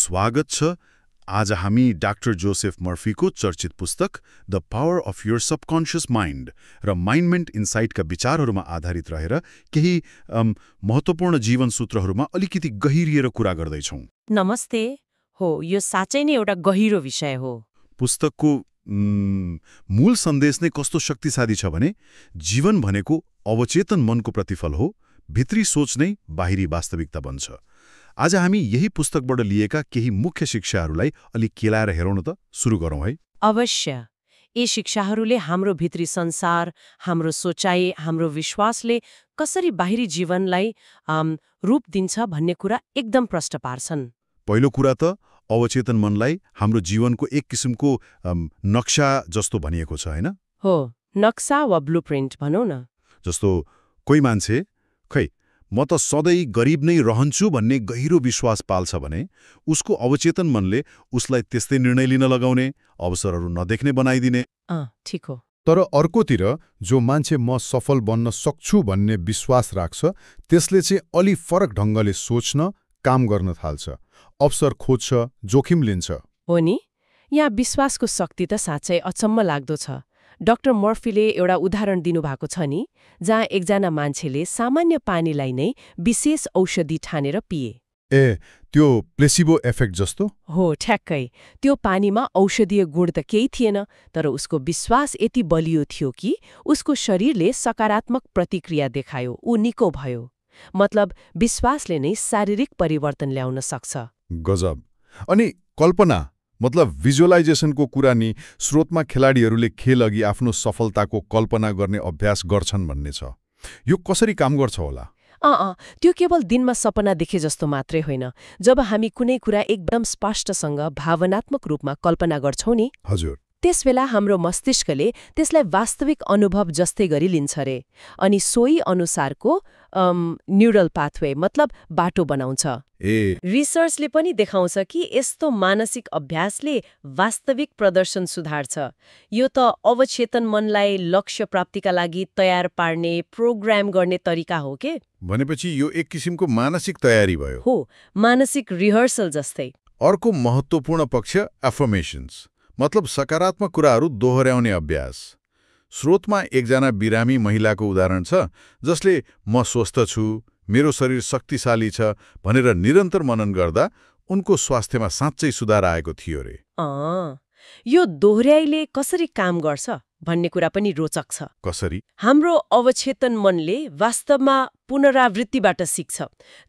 स्वागत छ। आज हामी डाक्टर जोसेफ मर्फीको चर्चित पुस्तक the power of your subconscious mind र माइन्डमेन्ट इन्साइटका विचारहरूमा आधारित रहेर केही महत्त्वपूर्ण जीवन सूत्रहरूमा अलिकति गहिरिएर कुरा गर्दैछौँ। नमस्ते। हो, यो साँच्चै नै एउटा गहिरो विषय हो। पुस्तकको मूल सन्देश नै कस्तो शक्तिशाली छ भने जीवन भनेको अवचेतन मनको प्रतिफल हो, भित्री सोच नै बाहिरी वास्तविकता बन्छ। आज हामी यही पुस्तकबाट लिएका केही मुख्य शिक्षाहरूलाई अलिक केलाएर हेरौँ त सुरु गरौँ है। अवश्य। यी शिक्षाहरूले हाम्रो भित्री संसार, हाम्रो सोचाइ, हाम्रो विश्वासले कसरी बाहिरी जीवनलाई रूप दिन्छ भन्ने कुरा एकदम प्रष्ट पार्छन्। पहिलो कुरा त अवचेतन मनलाई हाम्रो जीवनको एक किसिमको नक्सा जस्तो भनिएको छ, हैन? हो, नक्सा वा ब्लुप्रिन्ट भनौँ न। जस्तो कोही मान्छे खै म त सधैँ गरिब नै रहन्छु भन्ने गहिरो विश्वास पाल्छ भने उसको अवचेतन मनले उसलाई त्यस्तै निर्णय लिन लगाउने, अवसरहरू नदेख्ने बनाइदिने। ठिक हो। तर अर्कोतिर जो मान्छे म सफल बन्न सक्छु भन्ने विश्वास राख्छ त्यसले चाहिँ अलि फरक ढङ्गले सोच्न, काम गर्न थाल्छ, अवसर खोज्छ, जोखिम लिन्छ। हो नि, यहाँ विश्वासको शक्ति त साँच्चै अचम्म लाग्दो छ। डाक्टर मर्फीले एउटा उदाहरण दिनुभएको छ नि, जहाँ एकजना मान्छेले सामान्य पानीलाई नै विशेष औषधि ठानेर पिए। त्यो प्लेसिबो इफेक्ट जस्तो? हो, ठ्याक्कै। त्यो पानीमा औषधीय गुण त केही थिएन, तर उसको विश्वास यति बलियो थियो कि उसको शरीरले सकारात्मक प्रतिक्रिया देखायो, ऊ निको भयो। मतलब विश्वासले नै शारीरिक परिवर्तन ल्याउन सक्छ। गजब। अनि कल्पना मतलब भिजुअलाइजेसनको कुरा नि स्रोतमा खेलाडीहरूले खेल अघि आफ्नो सफलताको कल्पना गर्ने अभ्यास गर्छन् भन्ने छ। यो कसरी काम गर्छ होला? त्यो केवल दिनमा सपना देखे जस्तो मात्रै होइन। जब हामी कुनै कुरा एकदम स्पष्टसँग भावनात्मक रूपमा कल्पना गर्छौं नि, हजुर, त्यसबेला हाम्रो मस्तिष्कले त्यसलाई वास्तविक अनुभव जस्तै गरी लिन्छ रे, अनि सोही अनुसारको न्युरल पाथवे मतलब बाटो बनाउँछ। रिसर्चले पनि देखाउँछ कि यस्तो मानसिक अभ्यासले वास्तविक प्रदर्शन सुधार्छ। यो त अवचेतन मनलाई लक्ष्य प्राप्तिका लागि तयार पार्ने, प्रोग्राम गर्ने तरिका हो के? भनेपछि यो एक किसिमको मानसिक तयारी भयो। हो, मानसिक रिहर्सल जस्तै। अर्को महत्त्वपूर्ण पक्ष एफर्मेशन्स मतलब सकारात्मक कुराहरू दोहोर्याउने अभ्यास। स्रोतमा एकजना बिरामी महिलाको उदाहरण छ जसले म स्वस्थ छु, मेरो शरीर शक्तिशाली छ भनेर निरन्तर मनन गर्दा उनको स्वास्थ्यमा साँच्चै सुधार आएको थियो रे। यो दोहोर्याइले कसरी काम गर्छ भन्ने कुरा पनि रोचक छ। कसरी? हाम्रो अवचेतन मनले वास्तवमा पुनरावृत्तिबाट सिक्छ।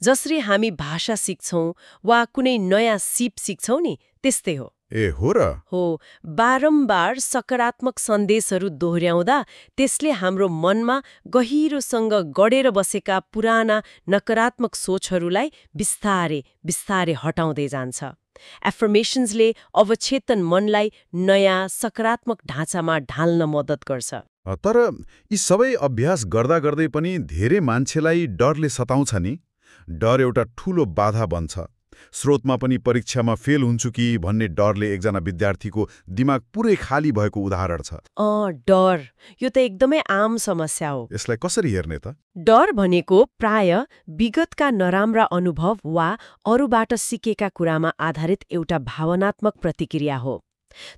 जसरी हामी भाषा सिक्छौं वा कुनै नयाँ सिप सिक्छौं नि, त्यस्तै हो। हो र? हो, बारम्बार सकारात्मक सन्देशहरू दोहोर्याउँदा त्यसले हाम्रो मनमा गहिरोसँग गडेर बसेका पुराना नकारात्मक सोचहरूलाई बिस्तारै बिस्तारै हटाउँदै जान्छ। एफर्मेशन्सले अवचेतन मनलाई नयाँ सकारात्मक ढाँचामा ढाल्न मद्दत गर्छ। तर यी सबै अभ्यास गर्दा गर्दै पनि धेरै मान्छेलाई डरले सताउँछ नि। डर एउटा ठूलो बाधा बन्छ। स्रोतमा पनि परीक्षामा फेल हुन्छु कि भन्ने डरले एकजना विद्यार्थीको दिमाग पुरै खाली भएको उदाहरण छ। डर यो त एकदमै आम समस्या हो। यसलाई कसरी हेर्ने त? डर भनेको प्राय विगतका नराम्रा अनुभव वा अरूबाट सिकेका कुरामा आधारित एउटा भावनात्मक प्रतिक्रिया हो।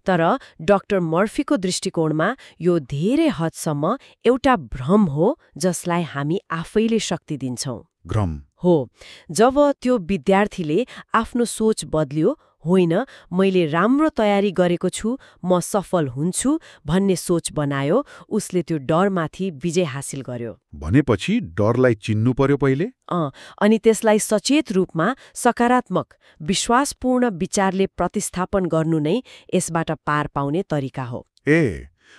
तर डाक्टर मर्फीको दृष्टिकोणमा यो धेरै हदसम्म एउटा भ्रम हो जसलाई हामी आफैले शक्ति दिन्छौं। भ्रम? हो। जब त्यो विद्यार्थीले आफ्नो सोच बदल्यो, होइन मैले राम्रो तयारी गरेको छु, म सफल हुन्छु भन्ने सोच बनायो, उसले त्यो डरमाथि विजय हासिल गर्यो। भनेपछि डरलाई चिन्नु पर्यो पहिले? अनि त्यसलाई सचेत रूपमा सकारात्मक, विश्वासपूर्ण विचारले प्रतिस्थापन गर्नु नै यसबाट पार पाउने तरिका हो।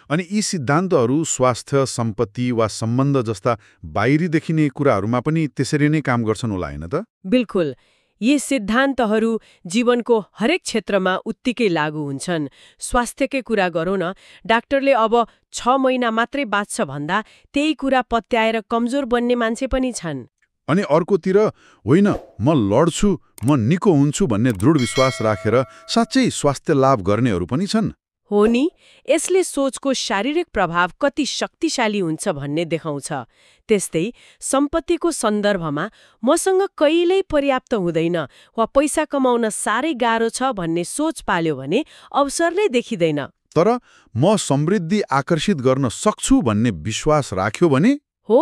अनि यी सिद्धान्तहरू स्वास्थ्य, सम्पत्ति वा सम्बन्ध जस्ता बाहिरी देखिने कुराहरूमा पनि त्यसरी नै काम गर्छन् होला, हैन त? बिल्कुल। यी सिद्धान्तहरू जीवनको हरेक क्षेत्रमा उत्तिकै लागू हुन्छन्। स्वास्थ्यकै कुरा गरौँ न, डाक्टरले अब 6 महिना मात्रै बाँच्छ भन्दा त्यही कुरा पत्याएर कमजोर बन्ने मान्छे पनि छन्। अनि अर्कोतिर होइन म लड्छु, म निको हुन्छु भन्ने दृढ विश्वास राखेर साँच्चै स्वास्थ्य लाभ गर्नेहरू पनि छन्। हो नि, यसले सोचको शारीरिक प्रभाव कति शक्तिशाली हुन्छ भन्ने देखाउँछ। त्यस्तै सम्पत्तिको सन्दर्भमा मसँग कहिल्यै पर्याप्त हुँदैन वा पैसा कमाउन साह्रै गाह्रो छ भन्ने सोच पाल्यो भने अवसर नै देखिँदैन। तर म समृद्धि आकर्षित गर्न सक्छु भन्ने विश्वास राख्यो भने हो,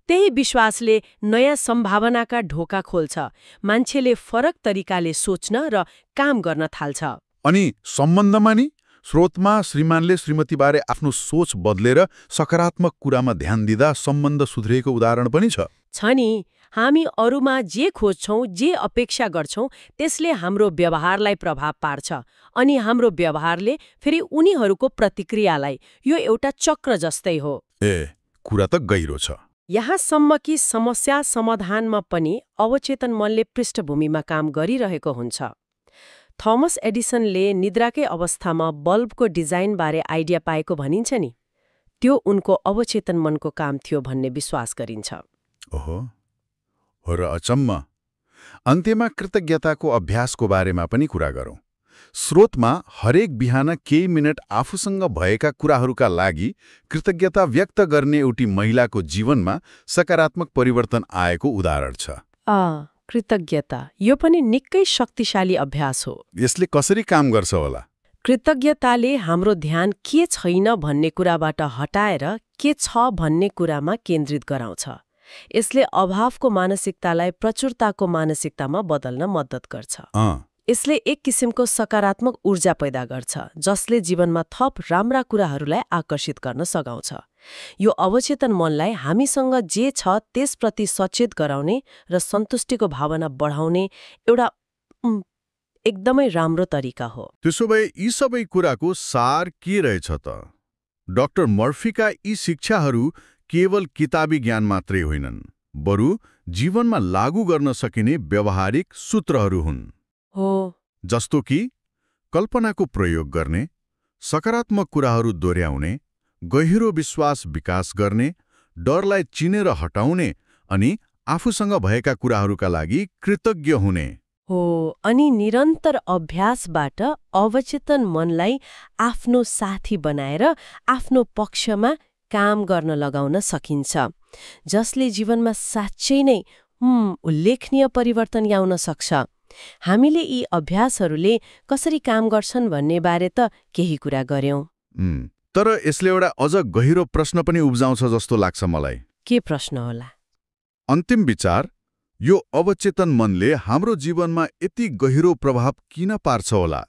त्यही विश्वासले नयाँ सम्भावनाका ढोका खोल्छ। मान्छेले फरक तरिकाले सोच्न र काम गर्न थाल्छ। अनि सम्बन्धमा नि स्रोतमा श्रीमानले श्रीमतीबारे आफ्नो सोच बदलेर सकारात्मक कुरामा ध्यान दिँदा सम्बन्ध सुध्रिएको उदाहरण पनि छ। नि हामी अरूमा जे खोज्छौं, जे अपेक्षा गर्छौं, त्यसले हाम्रो व्यवहारलाई प्रभाव पार्छ अनि हाम्रो व्यवहारले फेरि उनीहरूको प्रतिक्रियालाई। यो एउटा चक्र जस्तै हो। कुरा त गहिरो छ। यहाँसम्म कि समस्या समाधानमा पनि अवचेतन मनले पृष्ठभूमिमा काम गरिरहेको हुन्छ। थोमस एडिसनले निद्राकै अवस्थामा बल्बको डिजाइनबारे आइडिया पाएको भनिन्छ नि, त्यो उनको अवचेतन मनको काम थियो भन्ने विश्वास गरिन्छ। ओहो, हो र अचम्म। अन्त्यमा कृतज्ञताको अभ्यासको बारेमा पनि कुरा गरौँ। स्रोतमा हरेक बिहान केही मिनट आफूसँग भएका कुराहरूका लागि कृतज्ञता व्यक्त गर्ने एउटी महिलाको जीवनमा सकारात्मक परिवर्तन आएको उदाहरण छ। कृतज्ञता यो पनि निकै शक्तिशाली अभ्यास हो। यसले कसरी काम गर्छ होला? कृतज्ञताले हाम्रो ध्यान के छैन भन्ने कुराबाट हटाएर के छ भन्ने कुरामा केन्द्रित गराउँछ। यसले अभावको मानसिकतालाई प्रचुरताको मानसिकतामा बदल्न मद्दत गर्छ। यसले एक किसिमको सकारात्मक ऊर्जा पैदा गर्छ, जसले जीवनमा थप राम्रा कुराहरूलाई आकर्षित गर्न सघाउँछ। यो अवचेतन मनलाई हामीसँग जे छ त्यसप्रति सचेत गराउने र सन्तुष्टिको भावना बढाउने एउटा एकदमै राम्रो तरिका हो। त्यसो भए यी सबै कुराको सार के रहेछ त? डाक्टर मर्फीका यी शिक्षाहरू केवल किताबी ज्ञान मात्रै होइनन्, बरु जीवनमा लागू गर्न सकिने व्यावहारिक सूत्रहरू हुन्। हो, जस्तो कि कल्पनाको प्रयोग गर्ने, सकारात्मक कुराहरू दोहोऱ्याउने, गहिरो विश्वास विकास गर्ने, डरलाई चिनेर हटाउने अनि आफूसँग भएका कुराहरूका लागि कृतज्ञ हुने। हो, अनि निरन्तर अभ्यासबाट अवचेतन मनलाई आफ्नो साथी बनाएर आफ्नो पक्षमा काम गर्न लगाउन सकिन्छ, जसले जीवनमा साँच्चै नै उल्लेखनीय परिवर्तन ल्याउन सक्छ। हामीले यी अभ्यासहरूले कसरी काम गर्छन् भन्ने बारे त केही कुरा गर्यौं। तर यसले एउटा अझ गहिरो प्रश्न पनि उब्जाउँछ जस्तो लाग्छ मलाई। के प्रश्न होला? अन्तिम विचार, यो अवचेतन मनले हाम्रो जीवनमा यति गहिरो प्रभाव किन पार्छ होला?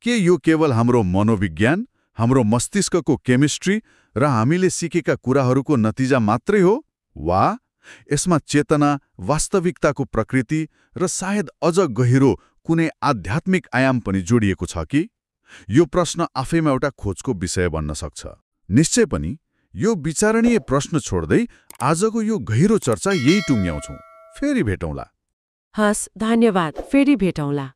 के यो केवल हाम्रो मनोविज्ञान, हाम्रो मस्तिष्कको केमिस्ट्री र हामीले सिकेका कुराहरूको नतिजा मात्रै हो, वा यसमा चेतना, वास्तविकताको प्रकृति र सायद अझ गहिरो कुनै आध्यात्मिक आयाम पनि जोडिएको छ कि? यो प्रश्न आफैमा एउटा खोजको विषय बन्न सक्छ। निश्चय पनि यो विचारणीय प्रश्न छोड्दै आजको यो गहिरो चर्चा यही टुङ्ग्याउँछौँ। फेरि भेटौँला। हस्, धन्यवाद। फेरि भेटौँला।